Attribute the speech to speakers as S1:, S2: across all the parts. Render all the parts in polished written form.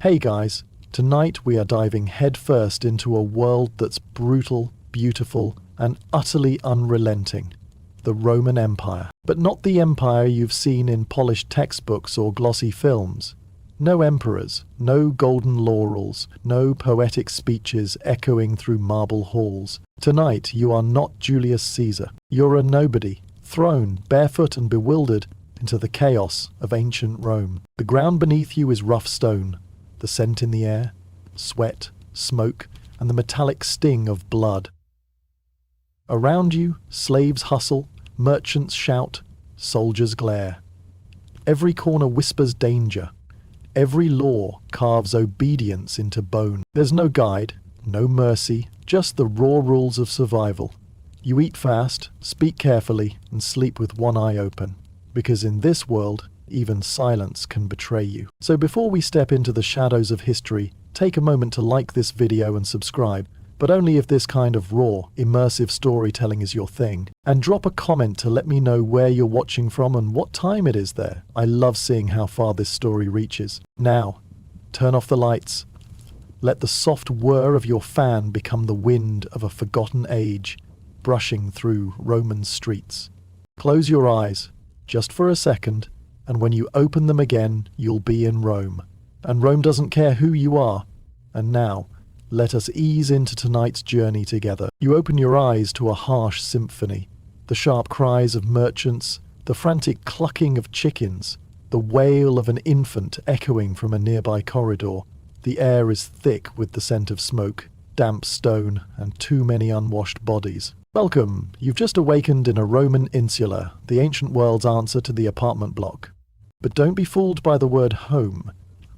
S1: Hey guys, tonight we are diving headfirst into a world that's brutal, beautiful, and utterly unrelenting. The Roman Empire. But not the empire you've seen in polished textbooks or glossy films. No emperors, no golden laurels, no poetic speeches echoing through marble halls. Tonight you are not Julius Caesar. You're a nobody, thrown, barefoot and bewildered, into the chaos of ancient Rome. The ground beneath you is rough stone. The scent in the air, sweat, smoke, and the metallic sting of blood. Around you, slaves hustle, merchants shout, soldiers glare. Every corner whispers danger. Every law carves obedience into bone. There's no guide, no mercy, just the raw rules of survival. You eat fast, speak carefully, and sleep with one eye open. Because in this world, even silence can betray you. So before we step into the shadows of history, take a moment to like this video and subscribe, but only if this kind of raw, immersive storytelling is your thing. And drop a comment to let me know where you're watching from and what time it is there. I love seeing how far this story reaches. Now, turn off the lights. Let the soft whir of your fan become the wind of a forgotten age, brushing through Roman streets. Close your eyes, just for a second, and when you open them again, you'll be in Rome. And Rome doesn't care who you are. And now, let us ease into tonight's journey together. You open your eyes to a harsh symphony. The sharp cries of merchants, the frantic clucking of chickens, the wail of an infant echoing from a nearby corridor. The air is thick with the scent of smoke, damp stone, and too many unwashed bodies. Welcome. You've just awakened in a Roman insula, the ancient world's answer to the apartment block. But don't be fooled by the word home.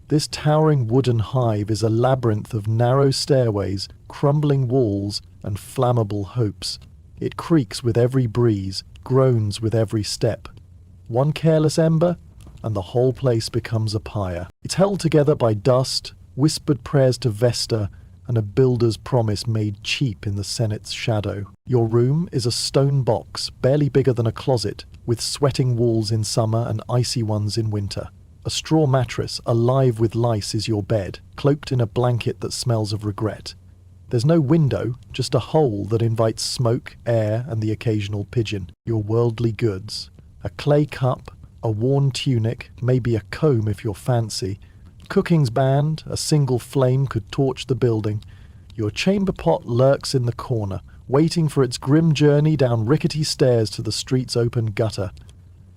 S1: This towering wooden hive is a labyrinth of narrow stairways, crumbling walls, and flammable hopes. It creaks with every breeze, groans with every step. One careless ember, and the whole place becomes a pyre. It's held together by dust, whispered prayers to Vesta, and a builder's promise made cheap in the Senate's shadow. Your room is a stone box, barely bigger than a closet, with sweating walls in summer and icy ones in winter. A straw mattress, alive with lice, is your bed, cloaked in a blanket that smells of regret. There's no window, just a hole that invites smoke, air, and the occasional pigeon. Your worldly goods. A clay cup, a worn tunic, maybe a comb if you're fancy. Cooking's banned, a single flame could torch the building. Your chamber pot lurks in the corner, waiting for its grim journey down rickety stairs to the street's open gutter.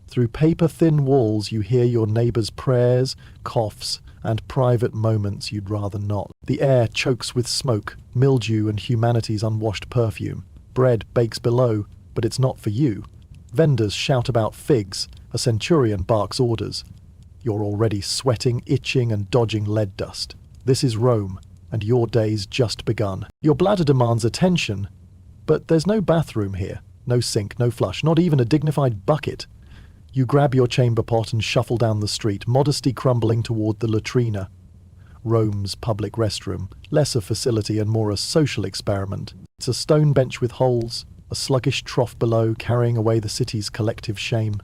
S1: Through paper-thin walls you hear your neighbour's prayers, coughs, and private moments you'd rather not. The air chokes with smoke, mildew, and humanity's unwashed perfume. Bread bakes below, but it's not for you. Vendors shout about figs, a centurion barks orders. You're already sweating, itching, and dodging lead dust. This is Rome, and your day's just begun. Your bladder demands attention, but there's no bathroom here. No sink, no flush, not even a dignified bucket. You grab your chamber pot and shuffle down the street, modesty crumbling toward the latrina. Rome's public restroom, less a facility and more a social experiment. It's a stone bench with holes, a sluggish trough below carrying away the city's collective shame.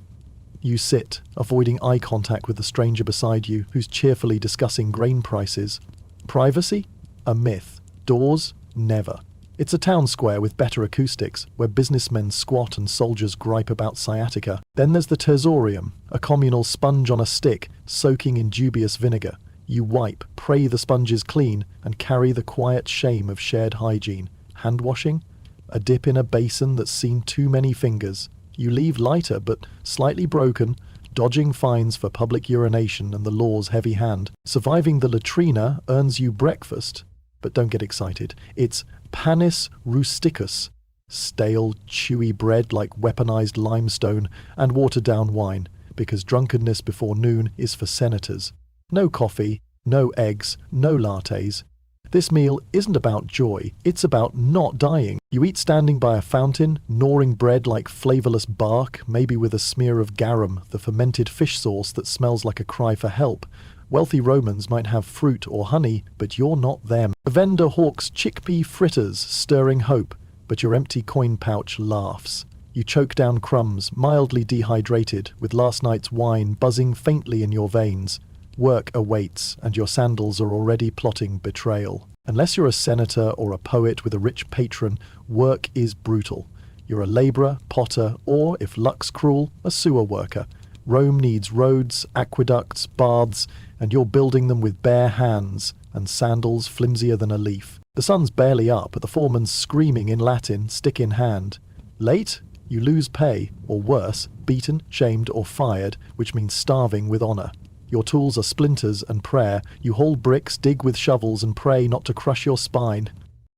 S1: You sit, avoiding eye contact with the stranger beside you, who's cheerfully discussing grain prices. Privacy? A myth. Doors? Never. It's a town square with better acoustics, where businessmen squat and soldiers gripe about sciatica. Then there's the tersorium, a communal sponge on a stick, soaking in dubious vinegar. You wipe, pray the sponge is clean, and carry the quiet shame of shared hygiene. Hand washing? A dip in a basin that's seen too many fingers. You leave lighter but slightly broken, dodging fines for public urination and the law's heavy hand. Surviving the latrina earns you breakfast. But don't get excited. It's panis rusticus, stale, chewy bread like weaponized limestone, and watered-down wine, because drunkenness before noon is for senators. No coffee, no eggs, no lattes. This meal isn't about joy, it's about not dying. You eat standing by a fountain, gnawing bread like flavourless bark, maybe with a smear of garum, the fermented fish sauce that smells like a cry for help. Wealthy Romans might have fruit or honey, but you're not them. The vendor hawks chickpea fritters, stirring hope, but your empty coin pouch laughs. You choke down crumbs, mildly dehydrated, with last night's wine buzzing faintly in your veins. Work awaits, and your sandals are already plotting betrayal. Unless you're a senator or a poet with a rich patron, work is brutal. You're a labourer, potter, or, if luck's cruel, a sewer worker. Rome needs roads, aqueducts, baths, and you're building them with bare hands and sandals flimsier than a leaf. The sun's barely up, but the foreman's screaming in Latin, stick in hand. Late? You lose pay, or worse, beaten, shamed, or fired, which means starving with honour. Your tools are splinters and prayer. You haul bricks, dig with shovels, and pray not to crush your spine.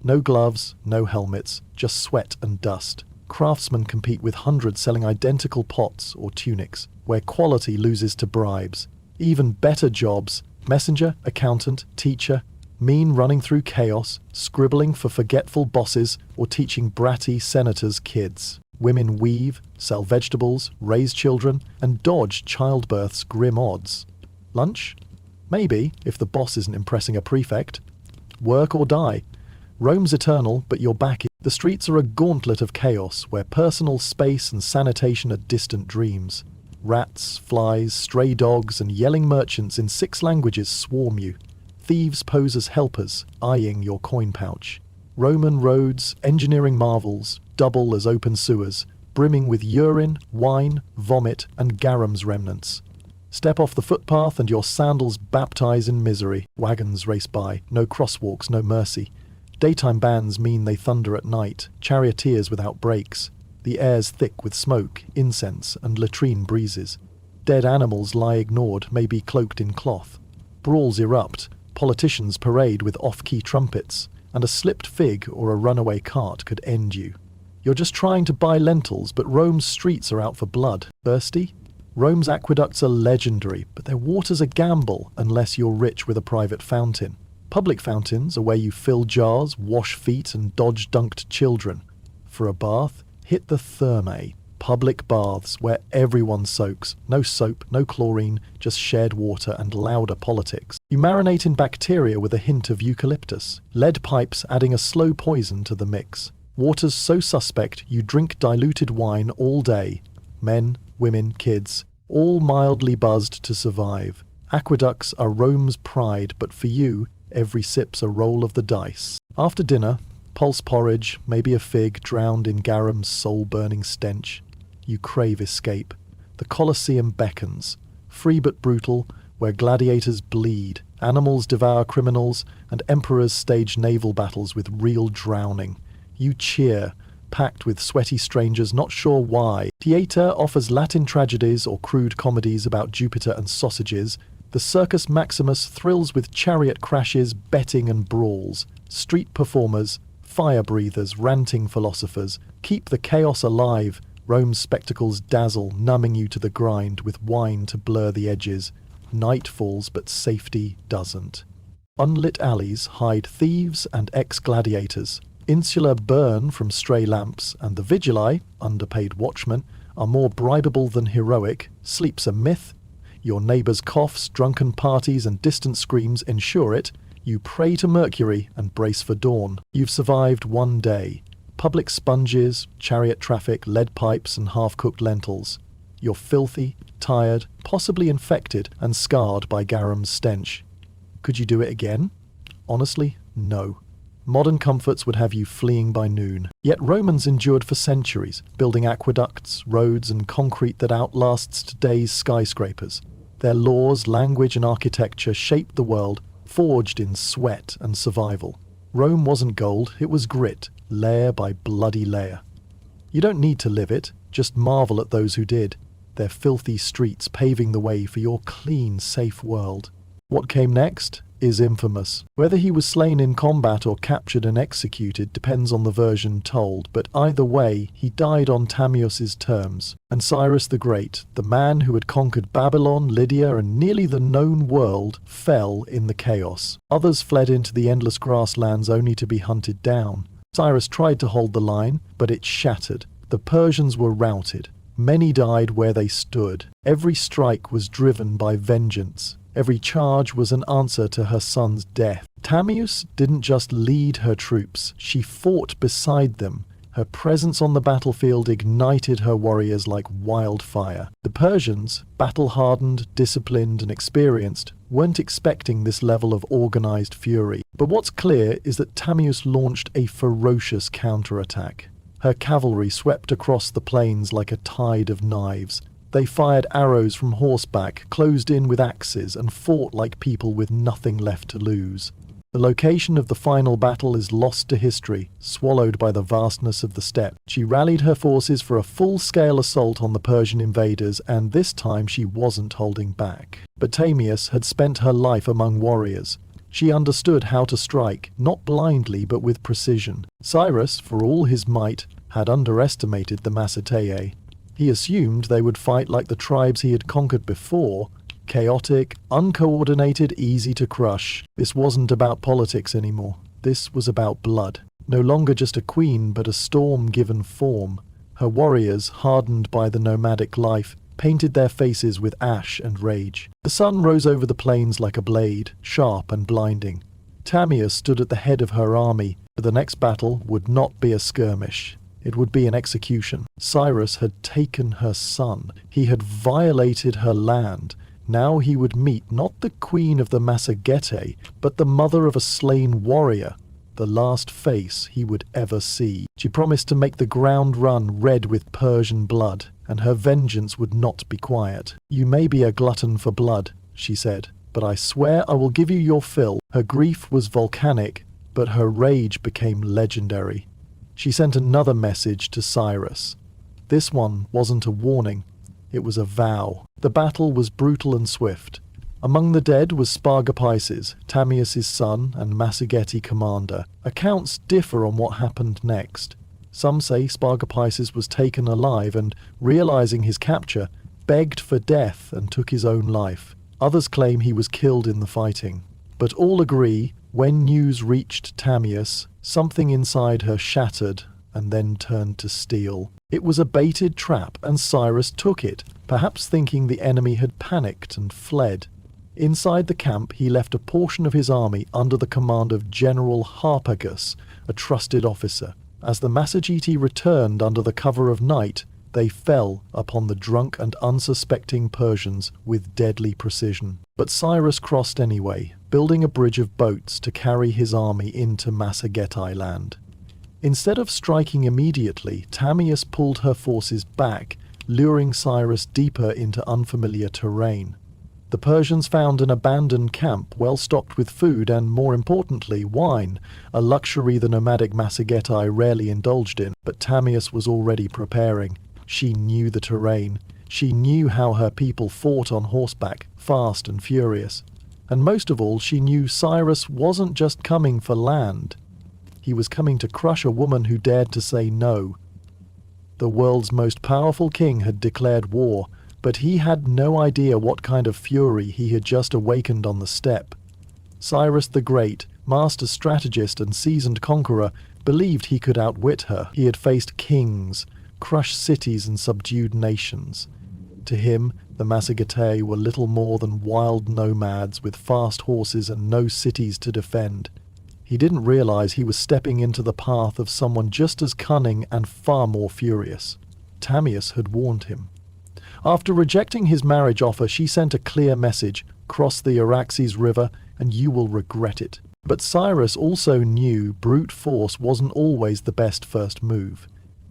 S1: No gloves, no helmets, just sweat and dust. Craftsmen compete with hundreds selling identical pots or tunics, where quality loses to bribes. Even better jobs, messenger, accountant, teacher, mean running through chaos, scribbling for forgetful bosses, or teaching bratty senators' kids. Women weave, sell vegetables, raise children, and dodge childbirth's grim odds. Lunch? Maybe, if the boss isn't impressing a prefect. Work or die. Rome's eternal, but you're back. The streets are a gauntlet of chaos, where personal space and sanitation are distant dreams. Rats, flies, stray dogs, and yelling merchants in 6 languages swarm you. Thieves pose as helpers, eyeing your coin pouch. Roman roads, engineering marvels, double as open sewers, brimming with urine, wine, vomit, and garum's remnants. Step off the footpath and your sandals baptize in misery. Wagons race by, no crosswalks, no mercy. Daytime bands mean they thunder at night, charioteers without brakes. The air's thick with smoke, incense, and latrine breezes. Dead animals lie ignored, maybe cloaked in cloth. Brawls erupt, politicians parade with off-key trumpets, and a slipped fig or a runaway cart could end you. You're just trying to buy lentils, but Rome's streets are out for blood. Thirsty? Rome's aqueducts are legendary, but their water's a gamble unless you're rich with a private fountain. Public fountains are where you fill jars, wash feet, and dodge dunked children. For a bath, hit the thermae, public baths where everyone soaks. No soap, no chlorine, just shared water and louder politics. You marinate in bacteria with a hint of eucalyptus. Lead pipes adding a slow poison to the mix. Water's so suspect you drink diluted wine all day. Men, women, kids, all mildly buzzed to survive. Aqueducts are Rome's pride, but for you, every sip's a roll of the dice. After dinner, pulse porridge, maybe a fig drowned in garum's soul-burning stench. You crave escape. The Colosseum beckons. Free but brutal, where gladiators bleed, animals devour criminals, and emperors stage naval battles with real drowning. You cheer, packed with sweaty strangers not sure why. Theatre offers Latin tragedies or crude comedies about Jupiter and sausages. The Circus Maximus thrills with chariot crashes, betting and brawls. Street performers, fire breathers, ranting philosophers. Keep the chaos alive. Rome's spectacles dazzle, numbing you to the grind with wine to blur the edges. Night falls, but safety doesn't. Unlit alleys hide thieves and ex-gladiators. Insular burn from stray lamps, and the vigili, underpaid watchmen, are more bribable than heroic. Sleep's a myth. Your neighbour's coughs, drunken parties, and distant screams ensure it. You pray to Mercury and brace for dawn. You've survived one day. Public sponges, chariot traffic, lead pipes, and half-cooked lentils. You're filthy, tired, possibly infected, and scarred by garum's stench. Could you do it again? Honestly, no. Modern comforts would have you fleeing by noon. Yet Romans endured for centuries, building aqueducts, roads, and concrete that outlasts today's skyscrapers. Their laws, language, and architecture shaped the world, forged in sweat and survival. Rome wasn't gold, it was grit, layer by bloody layer. You don't need to live it, just marvel at those who did. Their filthy streets paving the way for your clean, safe world. What came next is infamous. Whether he was slain in combat or captured and executed depends on the version told, but either way, he died on Tamius's terms. And Cyrus the Great, the man who had conquered Babylon, Lydia, and nearly the known world, fell in the chaos. Others fled into the endless grasslands only to be hunted down. Cyrus tried to hold the line, but it shattered. The Persians were routed. Many died where they stood. Every strike was driven by vengeance. Every charge was an answer to her son's death. Tamius didn't just lead her troops, she fought beside them. Her presence on the battlefield ignited her warriors like wildfire. The Persians, battle-hardened, disciplined, and experienced, weren't expecting this level of organized fury. But what's clear is that Tamius launched a ferocious counterattack. Her cavalry swept across the plains like a tide of knives. They fired arrows from horseback, closed in with axes, and fought like people with nothing left to lose. The location of the final battle is lost to history, swallowed by the vastness of the steppe. She rallied her forces for a full-scale assault on the Persian invaders, and this time she wasn't holding back. But Tamius had spent her life among warriors. She understood how to strike, not blindly but with precision. Cyrus, for all his might, had underestimated the Massiteae. He assumed they would fight like the tribes he had conquered before, chaotic, uncoordinated, easy to crush. This wasn't about politics anymore. This was about blood. No longer just a queen, but a storm given form. Her warriors, hardened by the nomadic life, painted their faces with ash and rage. The sun rose over the plains like a blade, sharp and blinding. Tamius stood at the head of her army. The next battle would not be a skirmish. It would be an execution. Cyrus had taken her son. He had violated her land. Now he would meet not the queen of the Massagetae, but the mother of a slain warrior, the last face he would ever see. She promised to make the ground run red with Persian blood, and her vengeance would not be quiet. "You may be a glutton for blood," she said, "but I swear I will give you your fill." Her grief was volcanic, but her rage became legendary. She sent another message to Cyrus. This one wasn't a warning. It was a vow. The battle was brutal and swift. Among the dead was Spargapaises, Tamius's son and Massagetae commander. Accounts differ on what happened next. Some say Spargapaises was taken alive and, realizing his capture, begged for death and took his own life. Others claim he was killed in the fighting. But all agree, when news reached Tamius, something inside her shattered and then turned to steel. It was a baited trap, and Cyrus took it, perhaps thinking the enemy had panicked and fled. Inside the camp, he left a portion of his army under the command of General Harpagus, a trusted officer. As the Massagetae returned under the cover of night, they fell upon the drunk and unsuspecting Persians with deadly precision. But Cyrus crossed anyway, building a bridge of boats to carry his army into Massagetae land. Instead of striking immediately, Tamius pulled her forces back, luring Cyrus deeper into unfamiliar terrain. The Persians found an abandoned camp well stocked with food and, more importantly, wine, a luxury the nomadic Massagetae rarely indulged in. But Tamius was already preparing. She knew the terrain. She knew how her people fought on horseback, fast and furious. And most of all, she knew Cyrus wasn't just coming for land. He was coming to crush a woman who dared to say no. The world's most powerful king had declared war, but he had no idea what kind of fury he had just awakened on the steppe. Cyrus the Great, master strategist and seasoned conqueror, believed he could outwit her. He had faced kings, crushed cities and subdued nations. To him, the Massagetae were little more than wild nomads with fast horses and no cities to defend. He didn't realize he was stepping into the path of someone just as cunning and far more furious. Tamius had warned him. After rejecting his marriage offer, she sent a clear message: cross the Araxes River and you will regret it. But Cyrus also knew brute force wasn't always the best first move.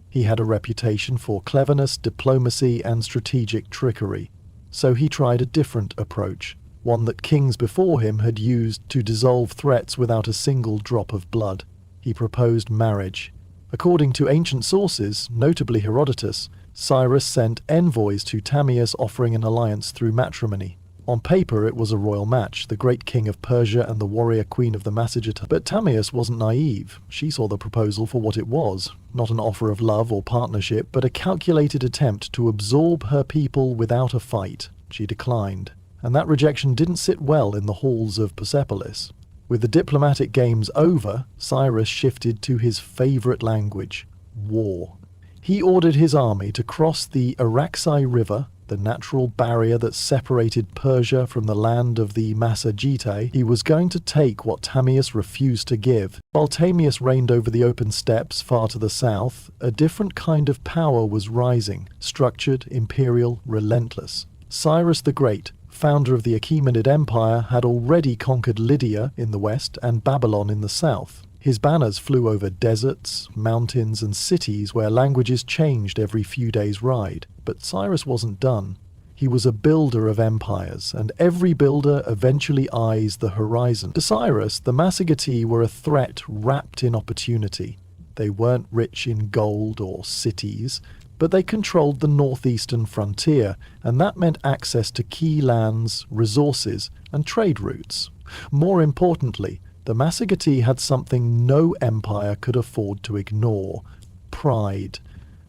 S1: He had a reputation for cleverness, diplomacy, and strategic trickery. So he tried a different approach, one that kings before him had used to dissolve threats without a single drop of blood. He proposed marriage. According to ancient sources, notably Herodotus, Cyrus sent envoys to Tamius offering an alliance through matrimony. On paper it was a royal match, the great king of Persia and the warrior queen of the Massagetae. But Tamius wasn't naive. She saw the proposal for what it was, not an offer of love or partnership, but a calculated attempt to absorb her people without a fight. She declined, and that rejection didn't sit well in the halls of Persepolis. With the diplomatic games over, Cyrus shifted to his favorite language: war. He ordered his army to cross the Araxes River, the natural barrier that separated Persia from the land of the Massagetae. He was going to take what Tamius refused to give. While Tamius reigned over the open steppes far to the south, a different kind of power was rising, structured, imperial, relentless. Cyrus the Great, founder of the Achaemenid Empire, had already conquered Lydia in the west and Babylon in the south. His banners flew over deserts, mountains, and cities where languages changed every few days' ride. But Cyrus wasn't done. He was a builder of empires, and every builder eventually eyes the horizon. To Cyrus, the Massagetae were a threat wrapped in opportunity. They weren't rich in gold or cities, but they controlled the northeastern frontier, and that meant access to key lands, resources, and trade routes. More importantly, the Massagetae had something no empire could afford to ignore: pride.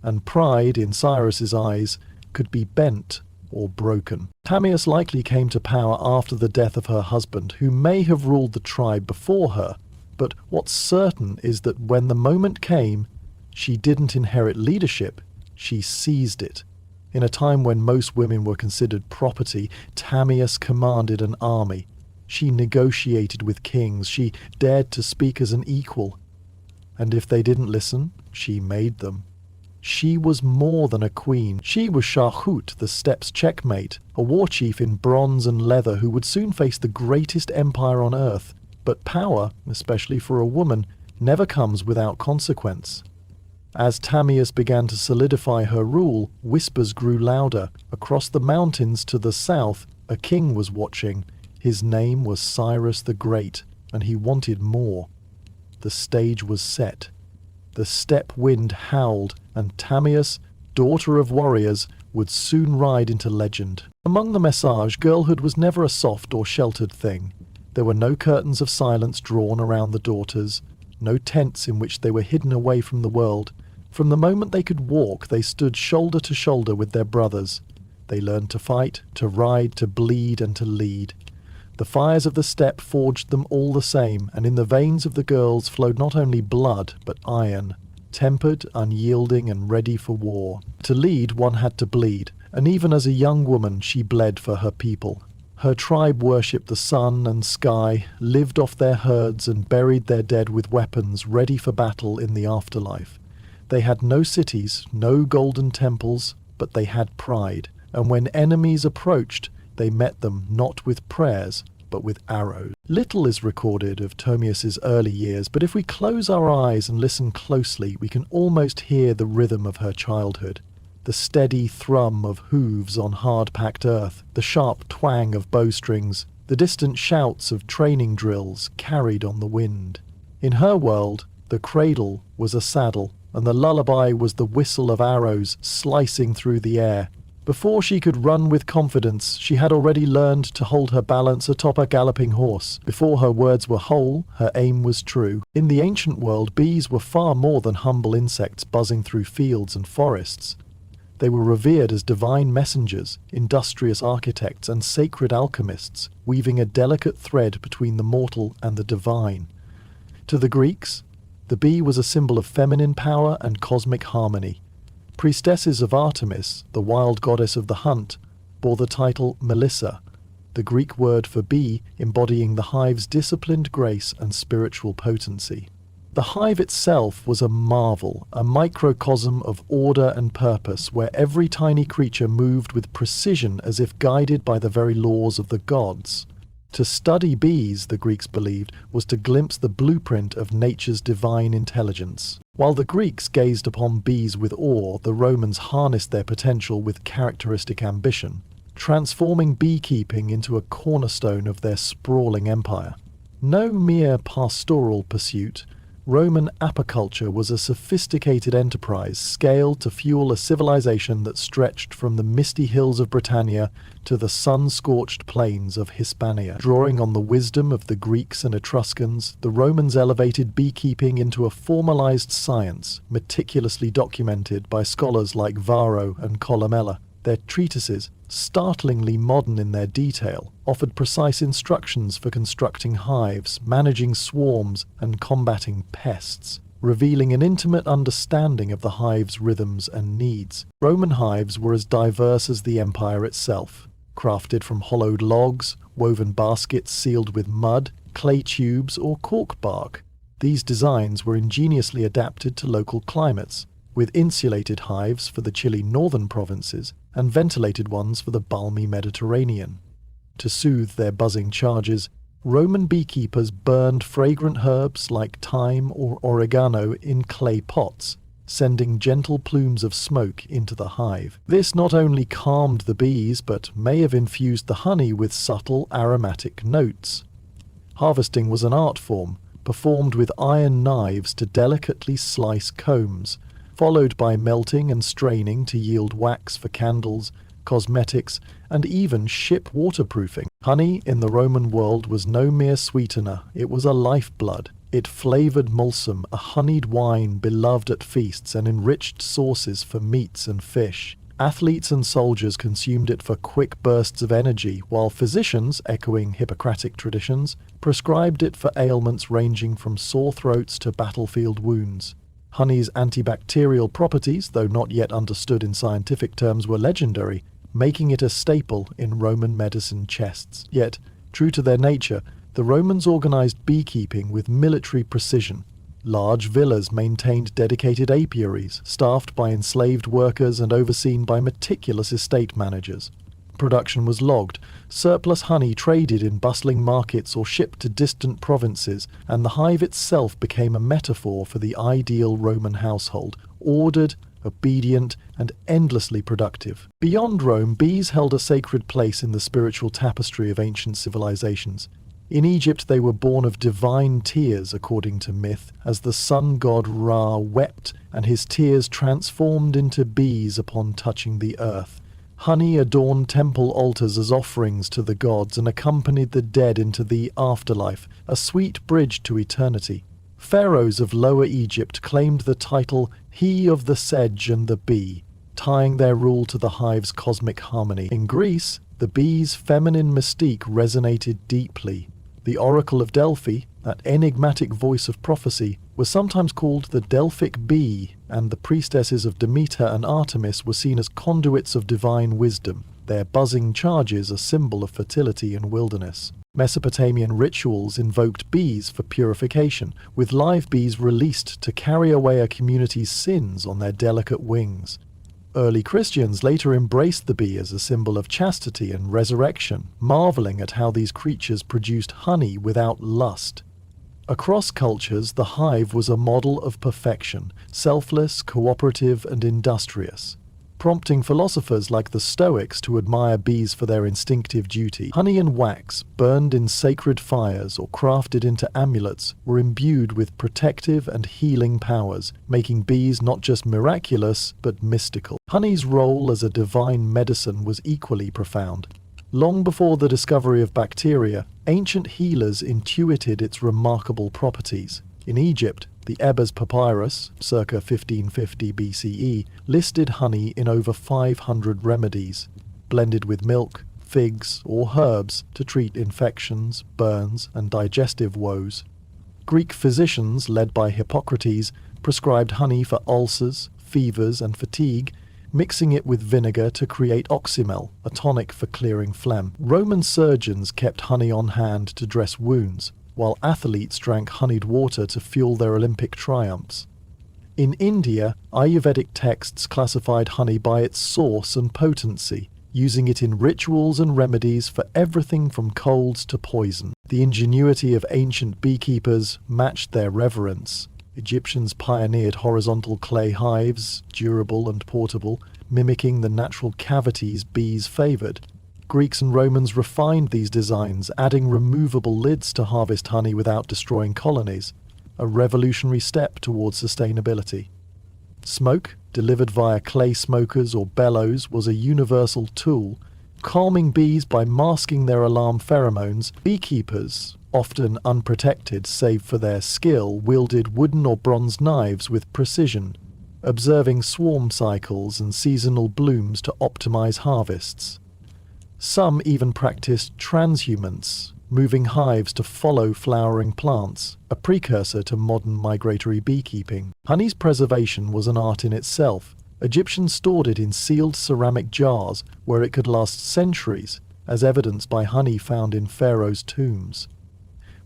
S1: And pride, in Cyrus's eyes, could be bent or broken. Tamias likely came to power after the death of her husband, who may have ruled the tribe before her, but what's certain is that when the moment came, she didn't inherit leadership, she seized it. In a time when most women were considered property, Tamias commanded an army. She negotiated with kings, she dared to speak as an equal. And if they didn't listen, she made them. She was more than a queen. She was Shahut, the steppes' checkmate, a war chief in bronze and leather who would soon face the greatest empire on earth. But power, especially for a woman, never comes without consequence. As Tamias began to solidify her rule, whispers grew louder. Across the mountains to the south, a king was watching. His name was Cyrus the Great, and he wanted more. The stage was set. The steppe wind howled, and Tamias, daughter of warriors, would soon ride into legend. Among the Message, girlhood was never a soft or sheltered thing. There were no curtains of silence drawn around the daughters, no tents in which they were hidden away from the world. From the moment they could walk, they stood shoulder to shoulder with their brothers. They learned to fight, to ride, to bleed, and to lead. The fires of the steppe forged them all the same, and in the veins of the girls flowed not only blood, but iron, tempered, unyielding, and ready for war. To lead, one had to bleed, and even as a young woman she bled for her people. Her tribe worshipped the sun and sky, lived off their herds, and buried their dead with weapons ready for battle in the afterlife. They had no cities, no golden temples, but they had pride, and when enemies approached, they met them not with prayers, but with arrows. Little is recorded of Tomias's early years, but if we close our eyes and listen closely, we can almost hear the rhythm of her childhood. The steady thrum of hooves on hard-packed earth, the sharp twang of bowstrings, the distant shouts of training drills carried on the wind. In her world, the cradle was a saddle, and the lullaby was the whistle of arrows slicing through the air. Before she could run with confidence, she had already learned to hold her balance atop a galloping horse. Before her words were whole, her aim was true. In the ancient world, bees were far more than humble insects buzzing through fields and forests. They were revered as divine messengers, industrious architects, and sacred alchemists, weaving a delicate thread between the mortal and the divine. To the Greeks, the bee was a symbol of feminine power and cosmic harmony. Priestesses of Artemis, the wild goddess of the hunt, bore the title Melissa, the Greek word for bee embodying the hive's disciplined grace and spiritual potency. The hive itself was a marvel, a microcosm of order and purpose, where every tiny creature moved with precision as if guided by the very laws of the gods. To study bees, the Greeks believed, was to glimpse the blueprint of nature's divine intelligence. While the Greeks gazed upon bees with awe, the Romans harnessed their potential with characteristic ambition, transforming beekeeping into a cornerstone of their sprawling empire. No mere pastoral pursuit, Roman apiculture was a sophisticated enterprise scaled to fuel a civilization that stretched from the misty hills of Britannia to the sun-scorched plains of Hispania. Drawing on the wisdom of the Greeks and Etruscans, the Romans elevated beekeeping into a formalized science, meticulously documented by scholars like Varro and Columella. Their treatises, startlingly modern in their detail, offered precise instructions for constructing hives, managing swarms, and combating pests, revealing an intimate understanding of the hive's rhythms and needs. Roman hives were as diverse as the empire itself, crafted from hollowed logs, woven baskets sealed with mud, clay tubes, or cork bark. These designs were ingeniously adapted to local climates, with insulated hives for the chilly northern provinces and ventilated ones for the balmy Mediterranean. To soothe their buzzing charges, Roman beekeepers burned fragrant herbs like thyme or oregano in clay pots, sending gentle plumes of smoke into the hive. This not only calmed the bees, but may have infused the honey with subtle aromatic notes. Harvesting was an art form, performed with iron knives to delicately slice combs, followed by melting and straining to yield wax for candles, cosmetics, and even ship waterproofing. Honey in the Roman world was no mere sweetener, it was a lifeblood. It flavoured mulsum, a honeyed wine beloved at feasts and enriched sauces for meats and fish. Athletes and soldiers consumed it for quick bursts of energy, while physicians, echoing Hippocratic traditions, prescribed it for ailments ranging from sore throats to battlefield wounds. Honey's antibacterial properties, though not yet understood in scientific terms, were legendary, making it a staple in Roman medicine chests. Yet, true to their nature, the Romans organized beekeeping with military precision. Large villas maintained dedicated apiaries, staffed by enslaved workers and overseen by meticulous estate managers. Production was logged, surplus honey traded in bustling markets or shipped to distant provinces, and the hive itself became a metaphor for the ideal Roman household, ordered, obedient, and endlessly productive. Beyond Rome, bees held a sacred place in the spiritual tapestry of ancient civilizations. In Egypt they were born of divine tears, according to myth, as the sun god Ra wept, and his tears transformed into bees upon touching the earth. Honey adorned temple altars as offerings to the gods and accompanied the dead into the afterlife, a sweet bridge to eternity. Pharaohs of Lower Egypt claimed the title He of the Sedge and the Bee, tying their rule to the hive's cosmic harmony. In Greece, the bee's feminine mystique resonated deeply. The Oracle of Delphi, that enigmatic voice of prophecy, was sometimes called the Delphic bee, and the priestesses of Demeter and Artemis were seen as conduits of divine wisdom, their buzzing charges a symbol of fertility and wilderness. Mesopotamian rituals invoked bees for purification, with live bees released to carry away a community's sins on their delicate wings. Early Christians later embraced the bee as a symbol of chastity and resurrection, marveling at how these creatures produced honey without lust. Across cultures, the hive was a model of perfection, selfless, cooperative, and industrious, prompting philosophers like the Stoics to admire bees for their instinctive duty. Honey and wax, burned in sacred fires or crafted into amulets, were imbued with protective and healing powers, making bees not just miraculous, but mystical. Honey's role as a divine medicine was equally profound. Long before the discovery of bacteria, ancient healers intuited its remarkable properties. In Egypt, the Ebers Papyrus, circa 1550 BCE, listed honey in over 500 remedies, blended with milk, figs, or herbs to treat infections, burns, and digestive woes. Greek physicians, led by Hippocrates, prescribed honey for ulcers, fevers, and fatigue, mixing it with vinegar to create oxymel, a tonic for clearing phlegm. Roman surgeons kept honey on hand to dress wounds, while athletes drank honeyed water to fuel their Olympic triumphs. In India, Ayurvedic texts classified honey by its source and potency, using it in rituals and remedies for everything from colds to poison. The ingenuity of ancient beekeepers matched their reverence. Egyptians pioneered horizontal clay hives, durable and portable, mimicking the natural cavities bees favoured. Greeks and Romans refined these designs, adding removable lids to harvest honey without destroying colonies, a revolutionary step towards sustainability. Smoke, delivered via clay smokers or bellows, was a universal tool. Calming bees by masking their alarm pheromones, beekeepers, often unprotected save for their skill, wielded wooden or bronze knives with precision, observing swarm cycles and seasonal blooms to optimize harvests. Some even practiced transhumance, moving hives to follow flowering plants, a precursor to modern migratory beekeeping. Honey's preservation was an art in itself. Egyptians stored it in sealed ceramic jars where it could last centuries, as evidenced by honey found in pharaohs' tombs.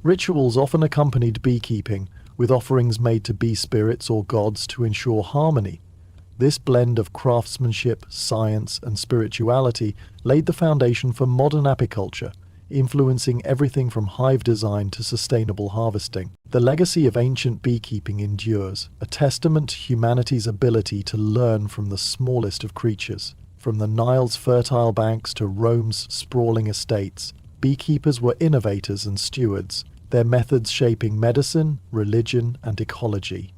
S1: Rituals often accompanied beekeeping, with offerings made to bee spirits or gods to ensure harmony. This blend of craftsmanship, science, and spirituality laid the foundation for modern apiculture, influencing everything from hive design to sustainable harvesting. The legacy of ancient beekeeping endures, a testament to humanity's ability to learn from the smallest of creatures. From the Nile's fertile banks to Rome's sprawling estates, beekeepers were innovators and stewards, their methods shaping medicine, religion, and ecology.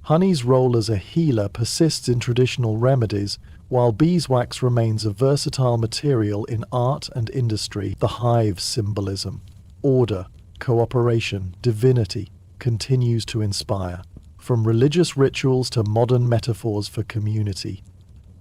S1: Honey's role as a healer persists in traditional remedies, while beeswax remains a versatile material in art and industry. The hive's symbolism, order, cooperation, divinity, continues to inspire, from religious rituals to modern metaphors for community.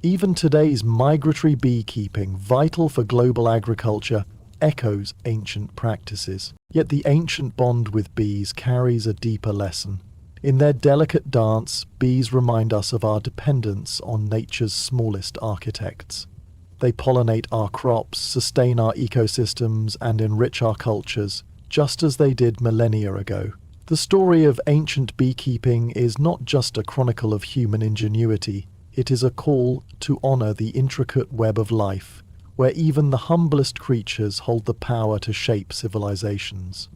S1: Even today's migratory beekeeping, vital for global agriculture, echoes ancient practices. Yet the ancient bond with bees carries a deeper lesson. In their delicate dance, bees remind us of our dependence on nature's smallest architects. They pollinate our crops, sustain our ecosystems, and enrich our cultures, just as they did millennia ago. The story of ancient beekeeping is not just a chronicle of human ingenuity, it is a call to honor the intricate web of life, where even the humblest creatures hold the power to shape civilizations.